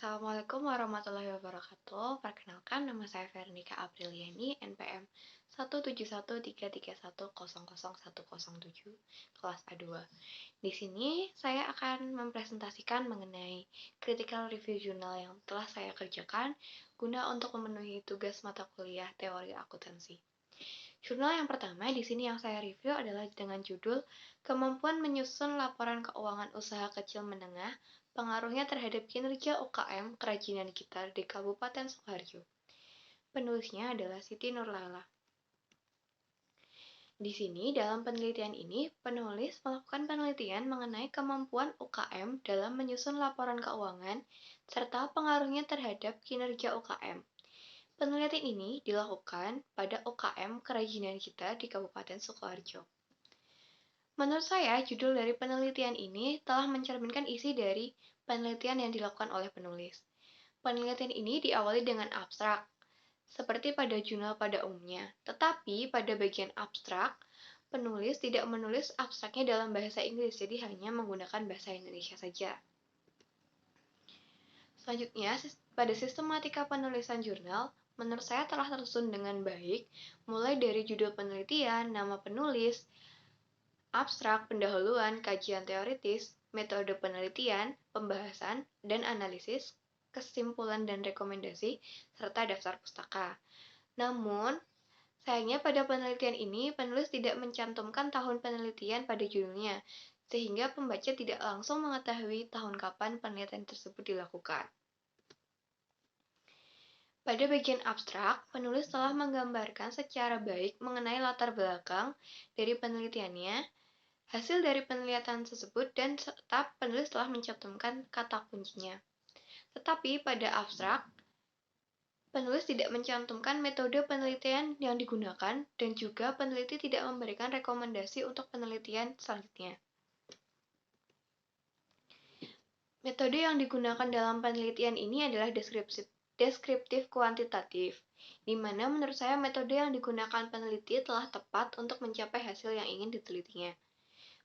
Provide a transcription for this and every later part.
Assalamualaikum warahmatullahi wabarakatuh. Perkenalkan, nama saya Vernika Apriliani, NPM 17133100107, kelas A2. Di sini saya akan mempresentasikan mengenai critical review jurnal yang telah saya kerjakan guna untuk memenuhi tugas mata kuliah teori akuntansi. Jurnal yang pertama di sini yang saya review adalah dengan judul Kemampuan Menyusun Laporan Keuangan Usaha Kecil Menengah, Pengaruhnya Terhadap Kinerja UKM Kerajinan Gitar di Kabupaten Sukoharjo. Penulisnya adalah Siti Nurlaila. Di sini, dalam penelitian ini, penulis melakukan penelitian mengenai kemampuan UKM dalam menyusun laporan keuangan serta pengaruhnya terhadap kinerja UKM. Penelitian ini dilakukan pada UKM Kerajinan Gitar di Kabupaten Sukoharjo. Menurut saya, judul dari penelitian ini telah mencerminkan isi dari penelitian yang dilakukan oleh penulis. Penelitian ini diawali dengan abstrak, seperti pada jurnal pada umumnya. Tetapi pada bagian abstrak, penulis tidak menulis abstraknya dalam bahasa Inggris, jadi hanya menggunakan bahasa Indonesia saja. Selanjutnya, pada sistematika penulisan jurnal, menurut saya telah tersusun dengan baik, mulai dari judul penelitian, nama penulis, abstrak, pendahuluan, kajian teoritis, metode penelitian, pembahasan, dan analisis, kesimpulan dan rekomendasi, serta daftar pustaka. Namun, sayangnya pada penelitian ini, penulis tidak mencantumkan tahun penelitian pada judulnya, sehingga pembaca tidak langsung mengetahui tahun kapan penelitian tersebut dilakukan. Pada bagian abstrak, penulis telah menggambarkan secara baik mengenai latar belakang dari penelitiannya, hasil dari penelitian tersebut, dan serta penulis telah mencantumkan kata kuncinya. Tetapi pada abstrak, penulis tidak mencantumkan metode penelitian yang digunakan dan juga peneliti tidak memberikan rekomendasi untuk penelitian selanjutnya. Metode yang digunakan dalam penelitian ini adalah deskriptif kuantitatif, di mana menurut saya metode yang digunakan peneliti telah tepat untuk mencapai hasil yang ingin ditelitinya.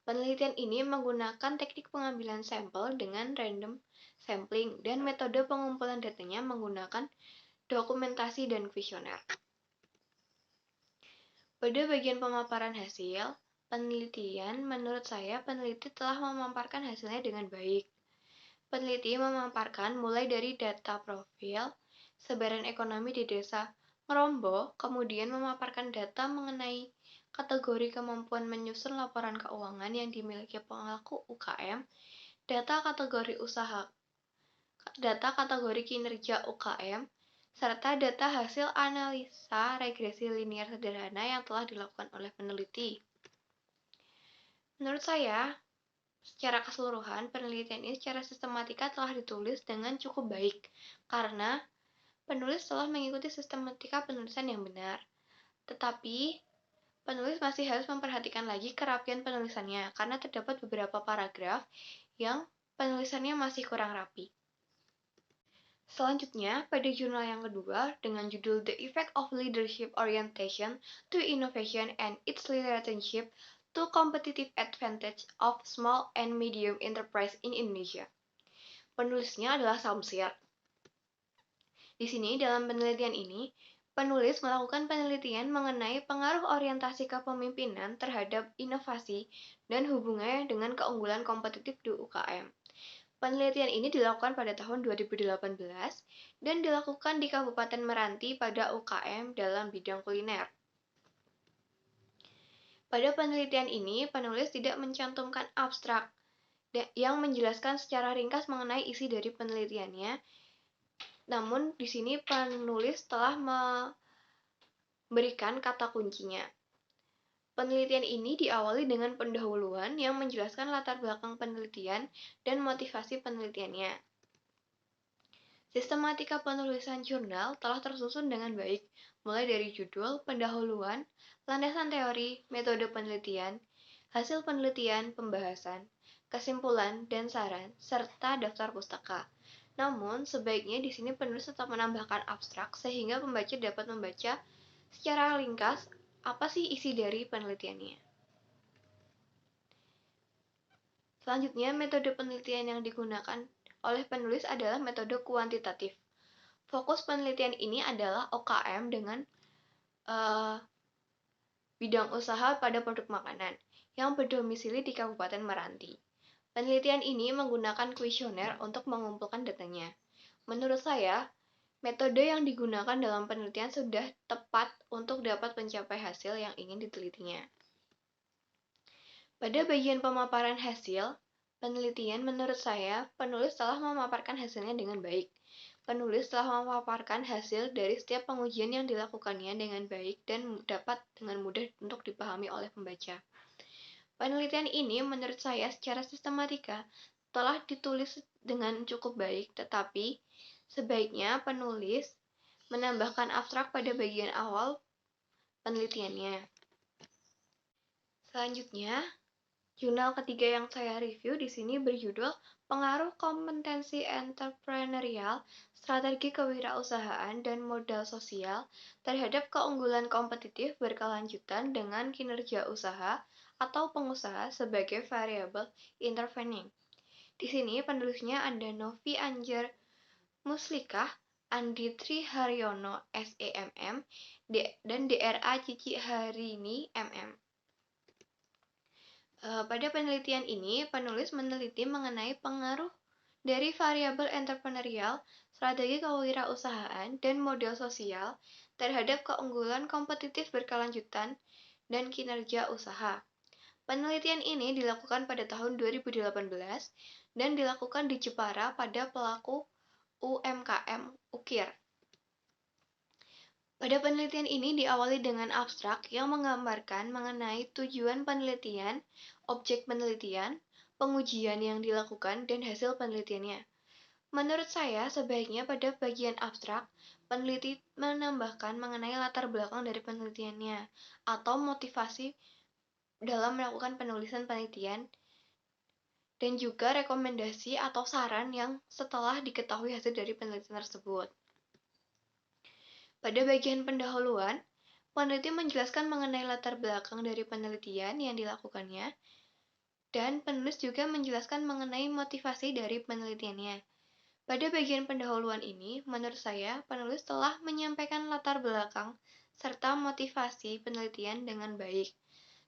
Penelitian ini menggunakan teknik pengambilan sampel dengan random sampling dan metode pengumpulan datanya menggunakan dokumentasi dan kuesioner. Pada bagian pemaparan hasil, penelitian menurut saya peneliti telah memaparkan hasilnya dengan baik. Peneliti memaparkan mulai dari data profil, sebaran ekonomi di desa Ngerombo, kemudian memaparkan data mengenai kategori kemampuan menyusun laporan keuangan yang dimiliki pelaku UKM, data kategori kinerja UKM, serta data hasil analisa regresi linear sederhana yang telah dilakukan oleh peneliti. Menurut saya, secara keseluruhan, penelitian ini secara sistematika telah ditulis dengan cukup baik, karena penulis telah mengikuti sistematika penulisan yang benar. Tetapi, penulis masih harus memperhatikan lagi kerapian penulisannya, karena terdapat beberapa paragraf yang penulisannya masih kurang rapi. Selanjutnya, pada jurnal yang kedua, dengan judul The Effect of Leadership Orientation to Innovation and its Relationship to Competitive Advantage of Small and Medium Enterprise in Indonesia. Penulisnya adalah Samsir. Di sini, dalam penelitian ini, penulis melakukan penelitian mengenai pengaruh orientasi kepemimpinan terhadap inovasi dan hubungannya dengan keunggulan kompetitif di UKM. Penelitian ini dilakukan pada tahun 2018 dan dilakukan di Kabupaten Meranti pada UKM dalam bidang kuliner. Pada penelitian ini, penulis tidak mencantumkan abstrak yang menjelaskan secara ringkas mengenai isi dari penelitiannya. Namun, di sini penulis telah memberikan kata kuncinya. Penelitian ini diawali dengan pendahuluan yang menjelaskan latar belakang penelitian dan motivasi penelitiannya. Sistematika penulisan jurnal telah tersusun dengan baik, mulai dari judul, pendahuluan, landasan teori, metode penelitian, hasil penelitian, pembahasan, kesimpulan, dan saran, serta daftar pustaka. Namun, sebaiknya di sini penulis tetap menambahkan abstrak sehingga pembaca dapat membaca secara ringkas apa sih isi dari penelitiannya. Selanjutnya, metode penelitian yang digunakan oleh penulis adalah metode kuantitatif. Fokus penelitian ini adalah OKM dengan bidang usaha pada produk makanan yang berdomisili di Kabupaten Meranti. Penelitian ini menggunakan kuesioner untuk mengumpulkan datanya. Menurut saya, metode yang digunakan dalam penelitian sudah tepat untuk dapat mencapai hasil yang ingin ditelitinya. Pada bagian pemaparan hasil penelitian, menurut saya, penulis telah memaparkan hasilnya dengan baik. Penulis telah memaparkan hasil dari setiap pengujian yang dilakukannya dengan baik dan dapat dengan mudah untuk dipahami oleh pembaca. Penelitian ini menurut saya secara sistematika telah ditulis dengan cukup baik, tetapi sebaiknya penulis menambahkan abstrak pada bagian awal penelitiannya. Selanjutnya, jurnal ketiga yang saya review di sini berjudul Pengaruh Kompetensi Entrepreneurial, Strategi Kewirausahaan, dan Modal Sosial terhadap keunggulan kompetitif berkelanjutan dengan kinerja usaha atau pengusaha sebagai variabel intervening. Di sini penulisnya ada Novi Anjar Muslikah, Andi Triharyono SEMM, dan DRA Cici Harini MM. Pada penelitian ini, penulis meneliti mengenai pengaruh dari variabel entrepreneurial, strategi kewirausahaan, dan model sosial terhadap keunggulan kompetitif berkelanjutan dan kinerja usaha. Penelitian ini dilakukan pada tahun 2018 dan dilakukan di Jepara pada pelaku UMKM Ukir. Pada penelitian ini diawali dengan abstrak yang menggambarkan mengenai tujuan penelitian, objek penelitian, pengujian yang dilakukan, dan hasil penelitiannya. Menurut saya, sebaiknya pada bagian abstrak, peneliti menambahkan mengenai latar belakang dari penelitiannya atau motivasi dalam melakukan penulisan penelitian dan juga rekomendasi atau saran yang setelah diketahui hasil dari penelitian tersebut. Pada bagian pendahuluan, peneliti menjelaskan mengenai latar belakang dari penelitian yang dilakukannya, dan penulis juga menjelaskan mengenai motivasi dari penelitiannya. Pada bagian pendahuluan ini, menurut saya, penulis telah menyampaikan latar belakang serta motivasi penelitian dengan baik.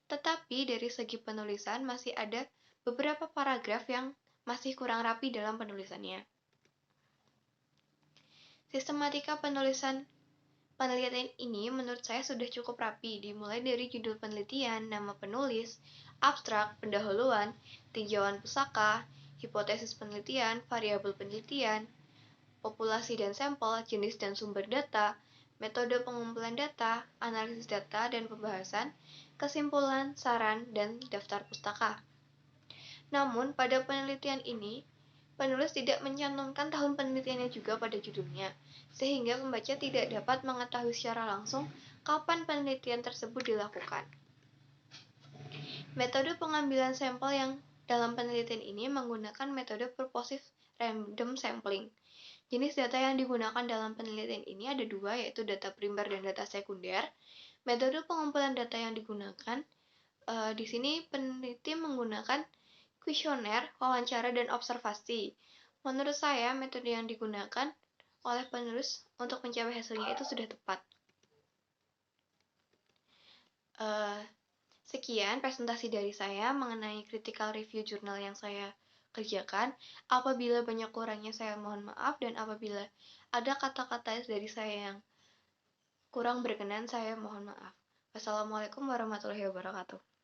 Tetapi dari segi penulisan masih ada beberapa paragraf yang masih kurang rapi dalam penulisannya. Sistematika penulisan penelitian ini menurut saya sudah cukup rapi, dimulai dari judul penelitian, nama penulis, abstrak, pendahuluan, tinjauan pusaka, hipotesis penelitian, variabel penelitian, populasi dan sampel, jenis dan sumber data, metode pengumpulan data, analisis data dan pembahasan, kesimpulan, saran, dan daftar pustaka. Namun, pada penelitian ini, penulis tidak mencantumkan tahun penelitiannya juga pada judulnya, sehingga pembaca tidak dapat mengetahui secara langsung kapan penelitian tersebut dilakukan. Metode pengambilan sampel yang dalam penelitian ini menggunakan metode purposive random sampling. Jenis data yang digunakan dalam penelitian ini ada dua, yaitu data primer dan data sekunder. Metode pengumpulan data yang digunakan di sini peneliti menggunakan kuesioner, wawancara, dan observasi. Menurut saya, metode yang digunakan oleh penulis untuk mencapai hasilnya itu sudah tepat. Sekian presentasi dari saya mengenai critical review jurnal yang saya kerjakan. Apabila banyak kurangnya saya mohon maaf, dan apabila ada kata-kata dari saya yang kurang berkenan saya mohon maaf. Wassalamualaikum warahmatullahi wabarakatuh.